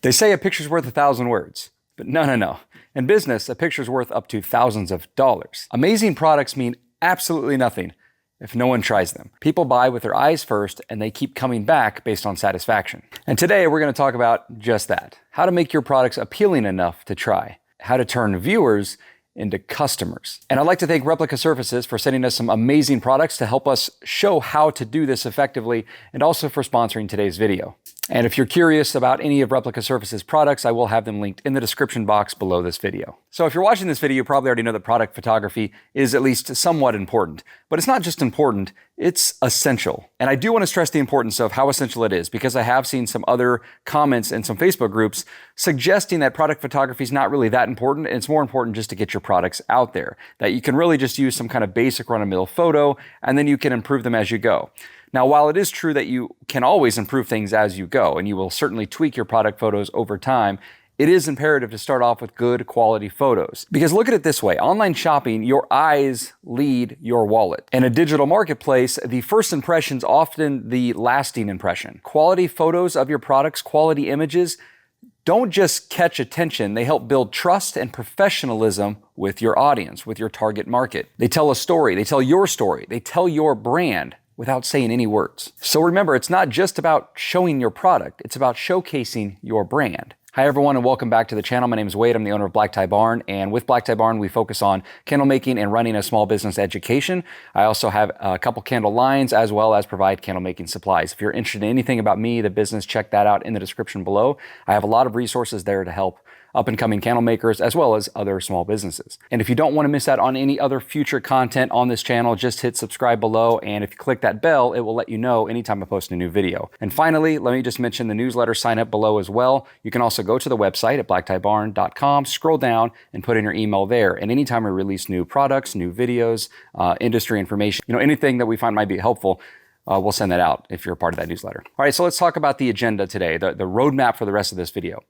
They say a picture's worth 1,000 words, but no. In business, a picture's worth up to thousands of dollars. Amazing products mean absolutely nothing if no one tries them. People buy with their eyes first, and they keep coming back based on satisfaction. And today we're going to talk about just that. How to make your products appealing enough to try. How to turn viewers into customers. And I'd like to thank Replica Surfaces for sending us some amazing products to help us show how to do this effectively, and also for sponsoring today's video. And if you're curious about any of Replica Surfaces products, I will have them linked in the description box below this video. So if you're watching this video, you probably already know that product photography is at least somewhat important. But it's not just important, it's essential. And I do want to stress the importance of how essential it is, because I have seen some other comments in some Facebook groups suggesting that product photography is not really that important, and it's more important just to get your products out there. That you can really just use some kind of basic run-of-the-mill photo, and then you can improve them as you go. Now, while it is true that you can always improve things as you go, and you will certainly tweak your product photos over time, it is imperative to start off with good quality photos. Because look at it this way, online shopping, your eyes lead your wallet. In a digital marketplace, the first impression's often the lasting impression. Quality photos of your products, quality images, don't just catch attention, they help build trust and professionalism with your audience, with your target market. They tell a story, they tell your story, they tell your brand without saying any words. So remember, it's not just about showing your product, it's about showcasing your brand. Hi everyone, and welcome back to the channel. My name is Wade, I'm the owner of BlackTieBarn, and with BlackTieBarn we focus on candle making and running a small business education. I also have a couple candle lines as well as provide candle making supplies. If you're interested in anything about me, the business, check that out in the description below. I have a lot of resources there to help up-and-coming candle makers as well as other small businesses. And if you don't want to miss out on any other future content on this channel, just hit subscribe below, and if you click that bell, it will let you know anytime I post a new video. And finally, let me just mention the newsletter sign up below as well. You can also go to the website at blacktiebarn.com, scroll down and put in your email there. And anytime I release new products, new videos, industry information, anything that we find might be helpful, we'll send that out if you're a part of that newsletter. All right, so let's talk about the agenda today, the roadmap for the rest of this video.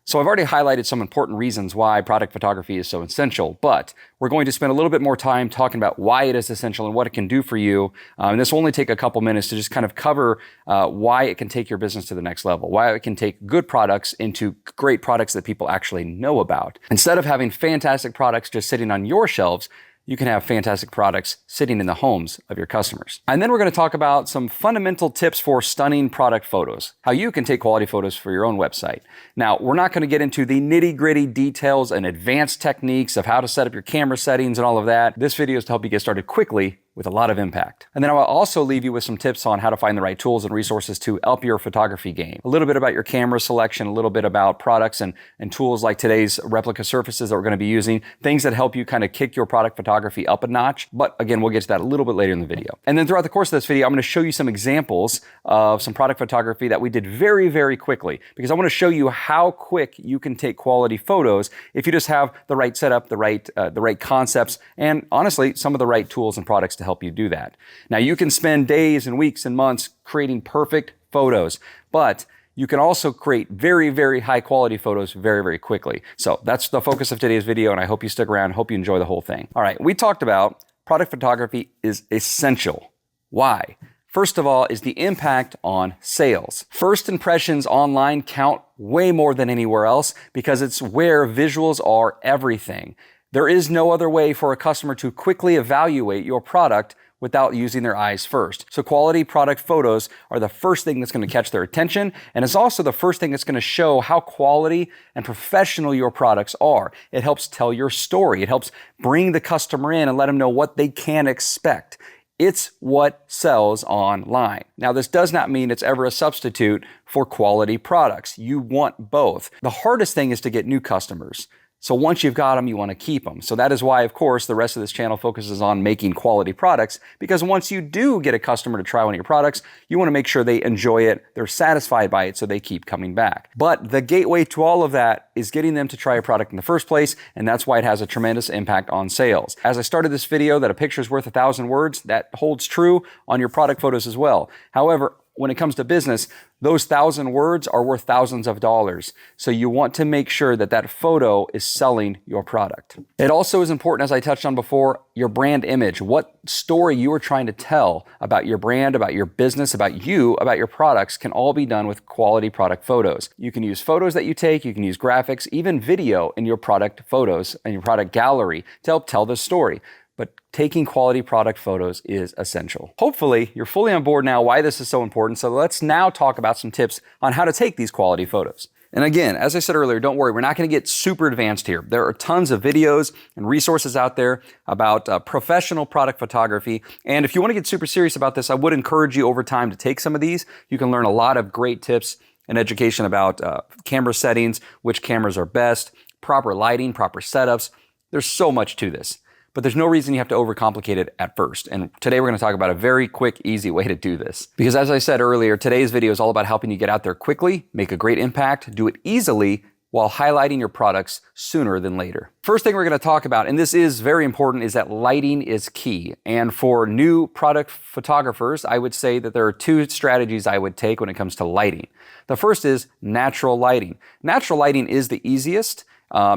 So I've already highlighted some important reasons why product photography is so essential, but we're going to spend a little bit more time talking about why it is essential and what it can do for you. And this will only take a couple minutes to just kind of cover why it can take your business to the next level, why it can take good products into great products that people actually know about. Instead of having fantastic products just sitting on your shelves, you can have fantastic products sitting in the homes of your customers. And then we're going to talk about some fundamental tips for stunning product photos, how you can take quality photos for your own website. Now, we're not going to get into the nitty-gritty details and advanced techniques of how to set up your camera settings and all of that. This video is to help you get started quickly with a lot of impact. And then I will also leave you with some tips on how to find the right tools and resources to up your photography game. A little bit about your camera selection, a little bit about products and tools like today's Replica Surfaces that we're going to be using, things that help you kind of kick your product photography up a notch. But again, we'll get to that a little bit later in the video. And then throughout the course of this video, I'm going to show you some examples of some product photography that we did very, very quickly, because I want to show you how quick you can take quality photos if you just have the right setup, the right concepts, and honestly, some of the right tools and products to help you do that. Now, you can spend days and weeks and months creating perfect photos, but you can also create very, very high quality photos very, very quickly. So that's the focus of today's video, and I hope you stick around. Hope you enjoy the whole thing. All right, we talked about product photography is essential. Why? First of all is the impact on sales. First impressions online count way more than anywhere else because it's where visuals are everything. There is no other way for a customer to quickly evaluate your product without using their eyes first. So quality product photos are the first thing that's going to catch their attention, and it's also the first thing that's going to show how quality and professional your products are. It helps tell your story. It helps bring the customer in and let them know what they can expect. It's what sells online. Now, this does not mean it's ever a substitute for quality products. You want both. The hardest thing is to get new customers. So once you've got them, you want to keep them. So that is why, of course, the rest of this channel focuses on making quality products, because once you do get a customer to try one of your products, you want to make sure they enjoy it, they're satisfied by it, so they keep coming back. But the gateway to all of that is getting them to try a product in the first place, and that's why it has a tremendous impact on sales. As I started this video that a picture is worth 1,000 words, that holds true on your product photos as well. However, when it comes to business, those 1,000 words are worth thousands of dollars. So you want to make sure that that photo is selling your product. It also is important, as I touched on before, your brand image. What story you are trying to tell about your brand, about your business, about you, about your products can all be done with quality product photos. You can use photos that you take, you can use graphics, even video in your product photos and your product gallery to help tell the story. But taking quality product photos is essential. Hopefully, you're fully on board now why this is so important. So let's now talk about some tips on how to take these quality photos. And again, as I said earlier, don't worry, we're not going to get super advanced here. There are tons of videos and resources out there about professional product photography. And if you want to get super serious about this, I would encourage you over time to take some of these. You can learn a lot of great tips and education about camera settings, which cameras are best, proper lighting, proper setups. There's so much to this. But there's no reason you have to overcomplicate it at first. And today we're going to talk about a very quick, easy way to do this. Because as I said earlier, today's video is all about helping you get out there quickly, make a great impact, do it easily, while highlighting your products sooner than later. First thing we're going to talk about, and this is very important, is that lighting is key. And for new product photographers, I would say that there are two strategies I would take when it comes to lighting. The first is natural lighting. Natural lighting is the easiest.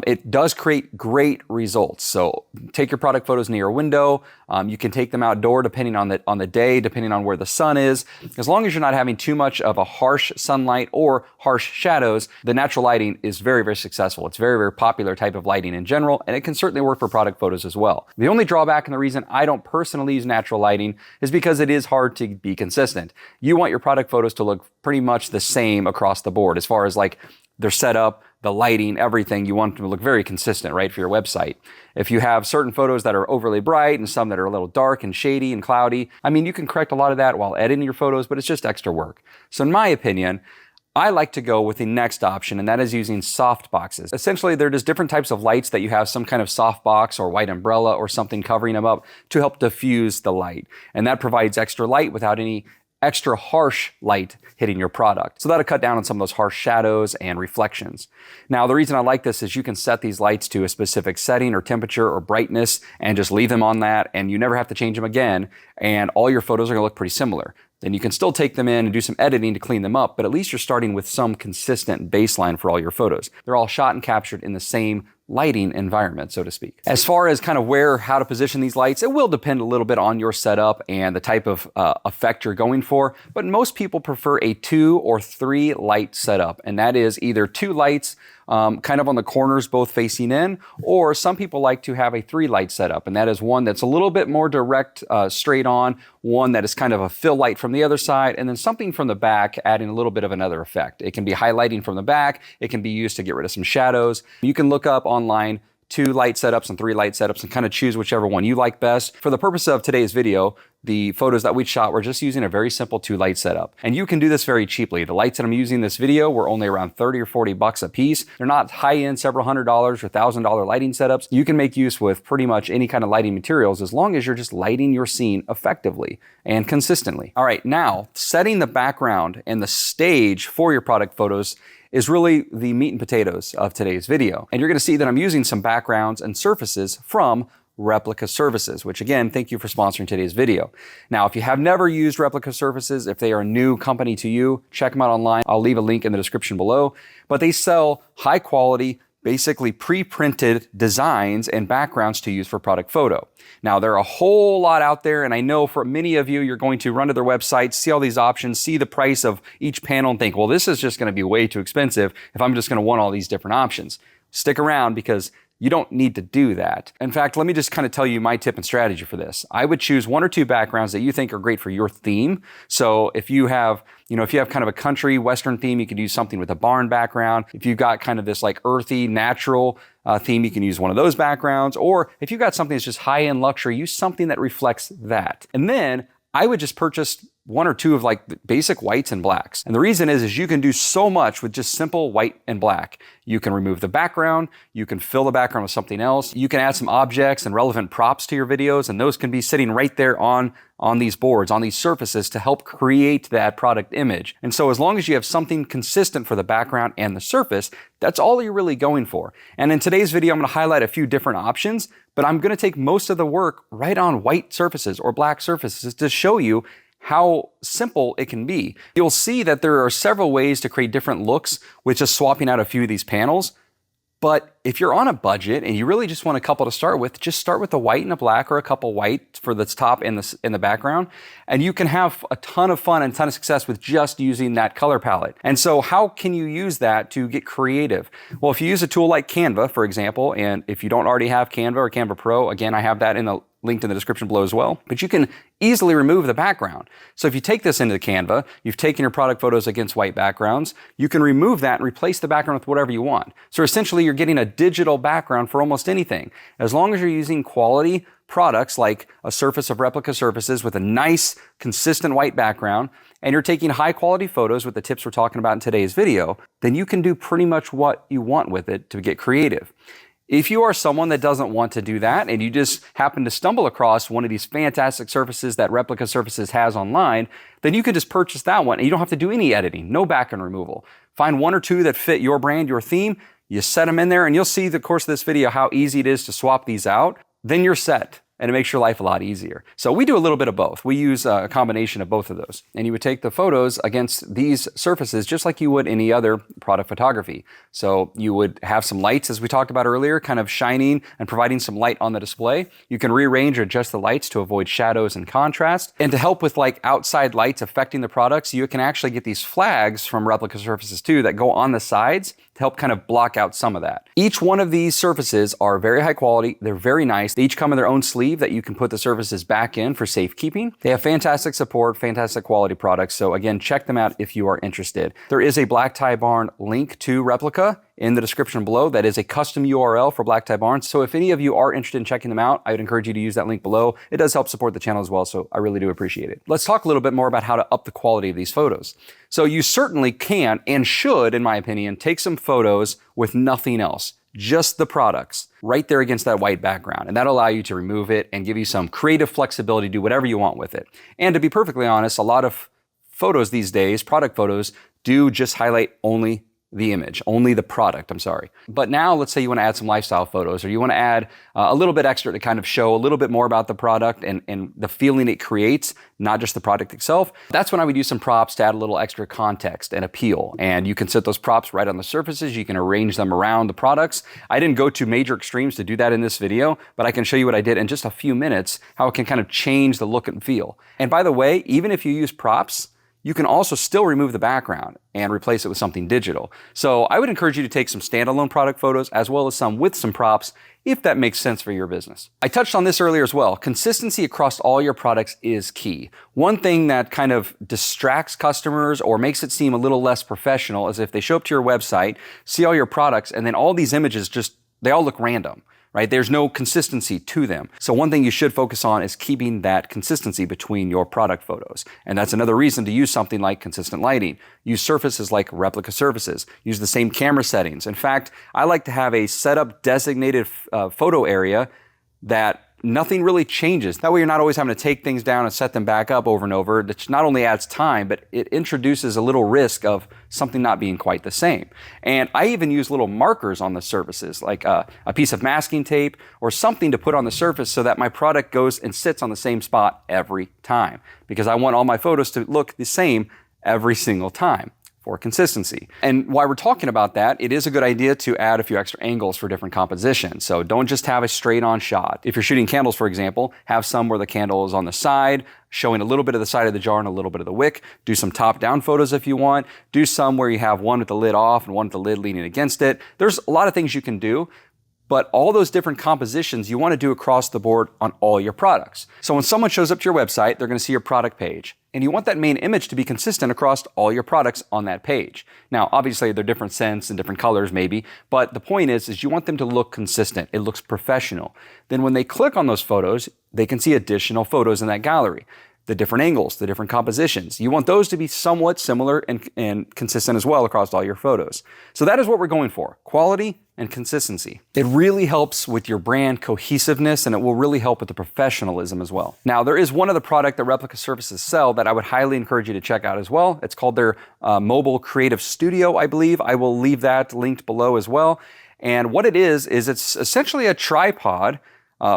It does create great results. So take your product photos near a window. You can take them outdoor depending on the day, depending on where the sun is. As long as you're not having too much of a harsh sunlight or harsh shadows, the natural lighting is very, very successful. It's a very, very popular type of lighting in general, and it can certainly work for product photos as well. The only drawback and the reason I don't personally use natural lighting is because it is hard to be consistent. You want your product photos to look pretty much the same across the board as far as like their setup, the lighting, everything. You want them to look very consistent, right, for your website. If you have certain photos that are overly bright and some that are a little dark and shady and cloudy, I mean, you can correct a lot of that while editing your photos, but it's just extra work. So in my opinion, I like to go with the next option, and that is using soft boxes. Essentially, they're just different types of lights that you have some kind of soft box or white umbrella or something covering them up to help diffuse the light. And that provides extra light without any extra harsh light hitting your product. So that'll cut down on some of those harsh shadows and reflections. Now, the reason I like this is you can set these lights to a specific setting or temperature or brightness and just leave them on that, and you never have to change them again, and all your photos are gonna look pretty similar. Then you can still take them in and do some editing to clean them up, but at least you're starting with some consistent baseline for all your photos. They're all shot and captured in the same lighting environment, so to speak. As far as kind of how to position these lights, it will depend a little bit on your setup and the type of effect you're going for, but most people prefer a 2 or 3 light setup, and that is either 2 lights kind of on the corners both facing in, or some people like to have a 3 light setup, and that is one that's a little bit more direct, straight on, one that is kind of a fill light from the other side, and then something from the back adding a little bit of another effect. It can be highlighting from the back, it can be used to get rid of some shadows. You can look up online 2 light setups and 3 light setups and kind of choose whichever one you like best. For the purpose of today's video, the photos that we shot, we're just using a very simple 2 light setup. And you can do this very cheaply. The lights that I'm using in this video were only around 30 or 40 bucks a piece. They're not high-end, several $100s or $1,000 lighting setups. You can make use with pretty much any kind of lighting materials as long as you're just lighting your scene effectively and consistently. All right, now setting the background and the stage for your product photos is really the meat and potatoes of today's video. And you're gonna see that I'm using some backgrounds and surfaces from Replica Surfaces, which again, thank you for sponsoring today's video. Now, if you have never used Replica Surfaces, if they are a new company to you, check them out online. I'll leave a link in the description below, but they sell high quality, basically pre-printed designs and backgrounds to use for product photo. Now, there are a whole lot out there, and I know for many of you, you're going to run to their website, see all these options, see the price of each panel and think, well, this is just gonna be way too expensive if I'm just gonna want all these different options. Stick around because you don't need to do that. In fact, let me just kind of tell you my tip and strategy for this. I would choose 1 or 2 backgrounds that you think are great for your theme. So if you have, kind of a country western theme, you could use something with a barn background. If you've got kind of this like earthy, natural theme, you can use one of those backgrounds. Or if you've got something that's just high-end luxury, use something that reflects that. And then I would just purchase 1 or 2 of like basic whites and blacks. And the reason is you can do so much with just simple white and black. You can remove the background, you can fill the background with something else, you can add some objects and relevant props to your videos, and those can be sitting right there on these boards, on these surfaces to help create that product image. And so as long as you have something consistent for the background and the surface, that's all you're really going for. And in today's video, I'm gonna highlight a few different options, but I'm gonna take most of the work right on white surfaces or black surfaces to show you how simple it can be. You'll see that there are several ways to create different looks with just swapping out a few of these panels. But if you're on a budget and you really just want a couple to start with, just start with a white and a black, or a couple white for the top and the background. And you can have a ton of fun and a ton of success with just using that color palette. And so how can you use that to get creative? Well, if you use a tool like Canva, for example, and if you don't already have Canva or Canva Pro, again, I have that in the linked in the description below as well, but you can easily remove the background. So if you take this into Canva, you've taken your product photos against white backgrounds, you can remove that and replace the background with whatever you want. So essentially you're getting a digital background for almost anything. As long as you're using quality products like a surface of replica surfaces with a nice, consistent white background, and you're taking high quality photos with the tips we're talking about in today's video, then you can do pretty much what you want with it to get creative. If you are someone that doesn't want to do that and you just happen to stumble across one of these fantastic surfaces that Replica Surfaces has online, then you can just purchase that one and you don't have to do any editing, no background removal. Find one or two that fit your brand, your theme, you set them in there, and you'll see the course of this video how easy it is to swap these out. Then you're set. And it makes your life a lot easier. So we do a little bit of both. We use a combination of both of those. And you would take the photos against these surfaces just like you would any other product photography. So you would have some lights, as we talked about earlier, kind of shining and providing some light on the display. You can rearrange or adjust the lights to avoid shadows and contrast. And to help with like outside lights affecting the products, you can actually get these flags from Replica Surfaces too that go on the sides to help kind of block out some of that. Each one of these surfaces are very high quality. They're very nice. They each come in their own sleeve that you can put the surfaces back in for safekeeping. They have fantastic support, fantastic quality products. So again, check them out if you are interested. There is a BlackTieBarn link to Replica in the description below. That is a custom URL for BlackTieBarn. So if any of you are interested in checking them out, I would encourage you to use that link below. It does help support the channel as well, so I really do appreciate it. Let's talk a little bit more about how to up the quality of these photos. So you certainly can and should, in my opinion, take some photos with nothing else, just the products right there against that white background. And that'll allow you to remove it and give you some creative flexibility to do whatever you want with it. And to be perfectly honest, a lot of photos these days, product photos, do just highlight only the image, only the product, I'm sorry. But now let's say you want to add some lifestyle photos, or you want to add a little bit extra to kind of show a little bit more about the product and the feeling it creates, not just the product itself. That's when I would use some props to add a little extra context and appeal. And you can set those props right on the surfaces. You can arrange them around the products. I didn't go to major extremes to do that in this video, but I can show you what I did in just a few minutes, how it can kind of change the look and feel. And by the way, even if you use props, you can also still remove the background and replace it with something digital. So I would encourage you to take some standalone product photos as well as some with some props if that makes sense for your business. I touched on this earlier as well. Consistency across all your products is key. One thing that kind of distracts customers or makes it seem a little less professional is if they show up to your website, see all your products, and then all these images they all look random. Right? There's no consistency to them. So one thing you should focus on is keeping that consistency between your product photos. And that's another reason to use something like consistent lighting. Use surfaces like Replica Surfaces. Use the same camera settings. In fact, I like to have a setup designated photo area that nothing really changes. That way you're not always having to take things down and set them back up over and over. That not only adds time, but it introduces a little risk of something not being quite the same. And I even use little markers on the surfaces, like a piece of masking tape or something to put on the surface so that my product goes and sits on the same spot every time. Because I want all my photos to look the same every single time for consistency. And while we're talking about that, it is a good idea to add a few extra angles for different compositions. So don't just have a straight on shot. If you're shooting candles, for example, have some where the candle is on the side, showing a little bit of the side of the jar and a little bit of the wick. Do some top-down photos if you want. Do some where you have one with the lid off and one with the lid leaning against it. There's a lot of things you can do, but all those different compositions you want to do across the board on all your products. So when someone shows up to your website, they're going to see your product page. And you want that main image to be consistent across all your products on that page. Now, obviously, they're different scents and different colors maybe, but the point is you want them to look consistent. It looks professional. Then when they click on those photos, they can see additional photos in that gallery. The different angles, the different compositions. You want those to be somewhat similar and consistent as well across all your photos. So that is what we're going for, quality and consistency. It really helps with your brand cohesiveness, and it will really help with the professionalism as well. Now, there is one other product that Replica Surfaces sell that I would highly encourage you to check out as well. It's called their Mobile Creative Studio, I believe. I will leave that linked below as well. And what it is it's essentially a tripod,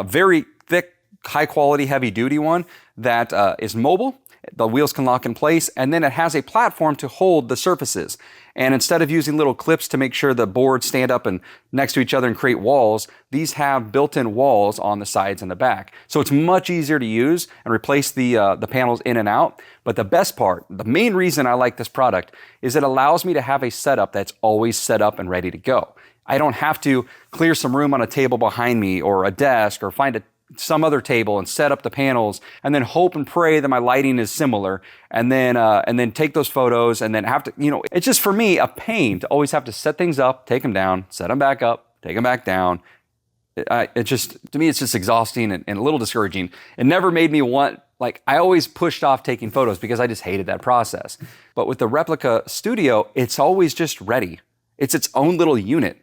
very thick, high quality, heavy duty one that is mobile. The wheels can lock in place, and then it has a platform to hold the surfaces. And instead of using little clips to make sure the boards stand up and next to each other and create walls, these have built-in walls on the sides and the back. So it's much easier to use and replace the panels in and out. But the best part, the main reason I like this product, is it allows me to have a setup that's always set up and ready to go. I don't have to clear some room on a table behind me or a desk or find some other table and set up the panels and then hope and pray that my lighting is similar and then take those photos and then have to, it's just for me a pain to always have to set things up, take them down, set them back up, take them back down. To me, it's just exhausting and a little discouraging. It never made me want, I always pushed off taking photos because I just hated that process. But with the Replica Studio, it's always just ready. It's its own little unit.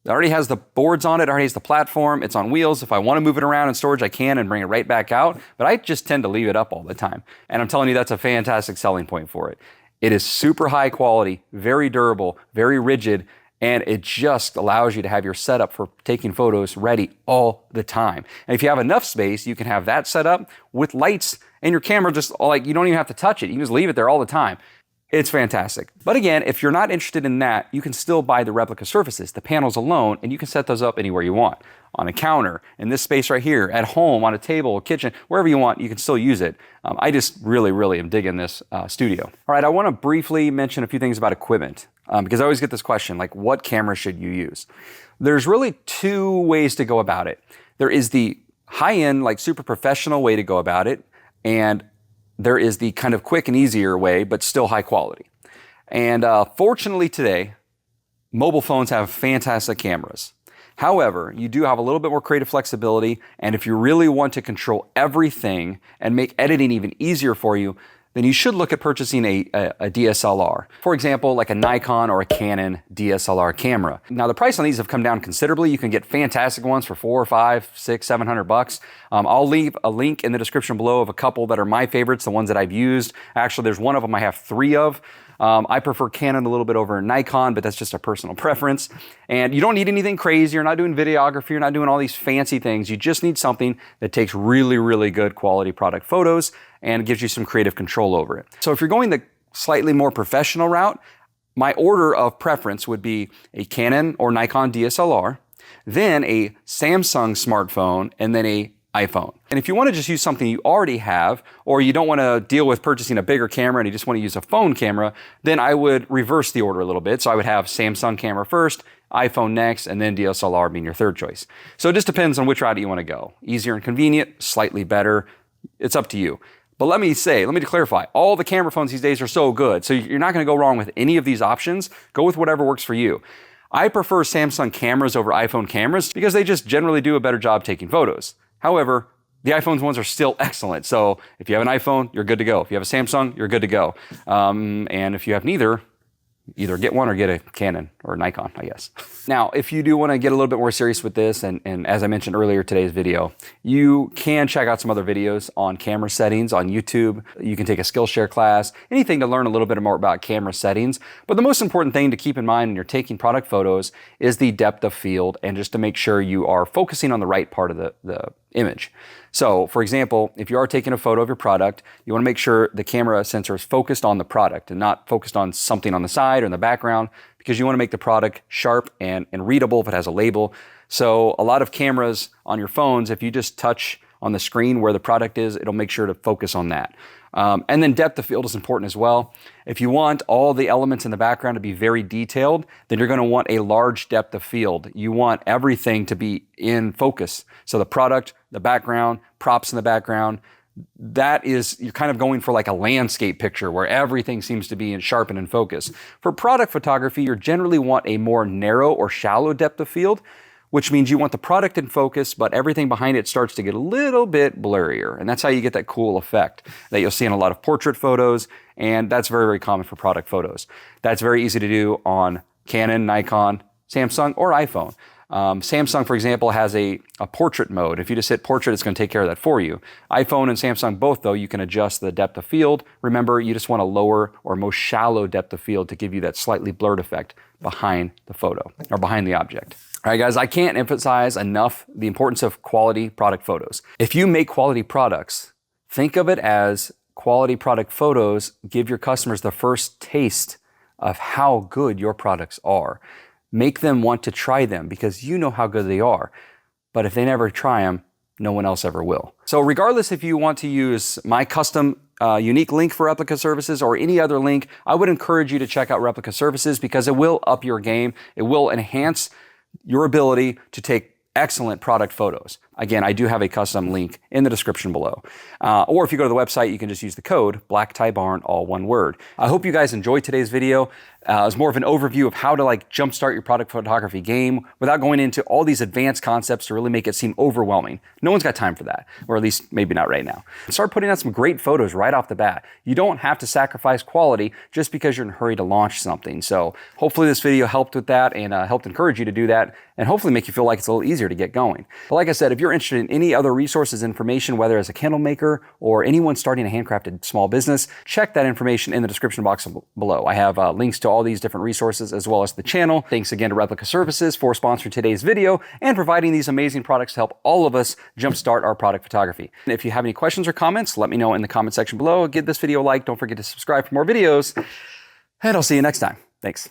It already has the boards on it, already has the platform, it's on wheels. If I want to move it around in storage, I can and bring it right back out, but I just tend to leave it up all the time. And I'm telling you, that's a fantastic selling point for it. It is super high quality, very durable, very rigid, and it just allows you to have your setup for taking photos ready all the time. And if you have enough space, you can have that set up with lights and your camera just you don't even have to touch it. You can just leave it there all the time. It's fantastic. But again, if you're not interested in that, you can still buy the replica surfaces, the panels alone, and you can set those up anywhere you want. On a counter, in this space right here, at home, on a table, a kitchen, wherever you want, you can still use it. I just really, really am digging this studio. All right, I want to briefly mention a few things about equipment because I always get this question, what camera should you use? There's really two ways to go about it. There is the high-end, super professional way to go about it, and there is the kind of quick and easier way, but still high quality. And fortunately today, mobile phones have fantastic cameras. However, you do have a little bit more creative flexibility, and if you really want to control everything and make editing even easier for you, then you should look at purchasing a DSLR. For example, like a Nikon or a Canon DSLR camera. Now the price on these have come down considerably. You can get fantastic ones for $400, $500, $600, $700. I'll leave a link in the description below of a couple that are my favorites, the ones that I've used. Actually, there's one of them I have 3 of. I prefer Canon a little bit over Nikon, but that's just a personal preference. And you don't need anything crazy. You're not doing videography. You're not doing all these fancy things. You just need something that takes really, really good quality product photos and gives you some creative control over it. So if you're going the slightly more professional route, my order of preference would be a Canon or Nikon DSLR, then a Samsung smartphone, and then a iPhone. And if you want to just use something you already have, or you don't want to deal with purchasing a bigger camera and you just want to use a phone camera, then I would reverse the order a little bit. So I would have Samsung camera first, iPhone next, and then DSLR being your third choice. So it just depends on which route you want to go. Easier and convenient, slightly better. It's up to you. But let me clarify, all the camera phones these days are so good. So you're not going to go wrong with any of these options. Go with whatever works for you. I prefer Samsung cameras over iPhone cameras because they just generally do a better job taking photos. However, the iPhone's ones are still excellent. So if you have an iPhone, you're good to go. If you have a Samsung, you're good to go. And if you have neither, either get one or get a Canon or a Nikon, I guess. Now, if you do want to get a little bit more serious with this, and as I mentioned earlier today's video, you can check out some other videos on camera settings on YouTube. You can take a Skillshare class, anything to learn a little bit more about camera settings. But the most important thing to keep in mind when you're taking product photos is the depth of field and just to make sure you are focusing on the right part of the image. So, for example, if you are taking a photo of your product, you want to make sure the camera sensor is focused on the product and not focused on something on the side or in the background, because you want to make the product sharp and readable if it has a label. So a lot of cameras on your phones, if you just touch on the screen where the product is, it'll make sure to focus on that. And then depth of field is important as well. If you want all the elements in the background to be very detailed, then you're going to want a large depth of field. You want everything to be in focus. So the product, the background, props in the background, you're kind of going for like a landscape picture where everything seems to be in sharp and in focus. For product photography, you generally want a more narrow or shallow depth of field, which means you want the product in focus, but everything behind it starts to get a little bit blurrier. And that's how you get that cool effect that you'll see in a lot of portrait photos. And that's very, very common for product photos. That's very easy to do on Canon, Nikon, Samsung, or iPhone. Samsung, for example, has a portrait mode. If you just hit portrait, it's going to take care of that for you. iPhone and Samsung both, though, you can adjust the depth of field. Remember, you just want a lower or most shallow depth of field to give you that slightly blurred effect behind the photo or behind the object. All right, guys, I can't emphasize enough the importance of quality product photos. If you make quality products, think of it as quality product photos give your customers the first taste of how good your products are. Make them want to try them because you know how good they are. But if they never try them, no one else ever will. So regardless if you want to use my custom unique link for Replica Services or any other link, I would encourage you to check out Replica Services because it will up your game. It will enhance your ability to take excellent product photos. Again, I do have a custom link in the description below. Or if you go to the website, you can just use the code BlackTieBarn, all one word. I hope you guys enjoyed today's video. It was more of an overview of how to jumpstart your product photography game without going into all these advanced concepts to really make it seem overwhelming. No one's got time for that, or at least maybe not right now. Start putting out some great photos right off the bat. You don't have to sacrifice quality just because you're in a hurry to launch something. So hopefully this video helped with that and helped encourage you to do that and hopefully make you feel like it's a little easier to get going. But like I said, if you're interested in any other resources, information, whether as a candle maker or anyone starting a handcrafted small business, check that information in the description box below. I have links to all these different resources as well as the channel. Thanks again to Replica Services for sponsoring today's video and providing these amazing products to help all of us jumpstart our product photography. And if you have any questions or comments, let me know in the comment section below. Give this video a like. Don't forget to subscribe for more videos. And I'll see you next time. Thanks.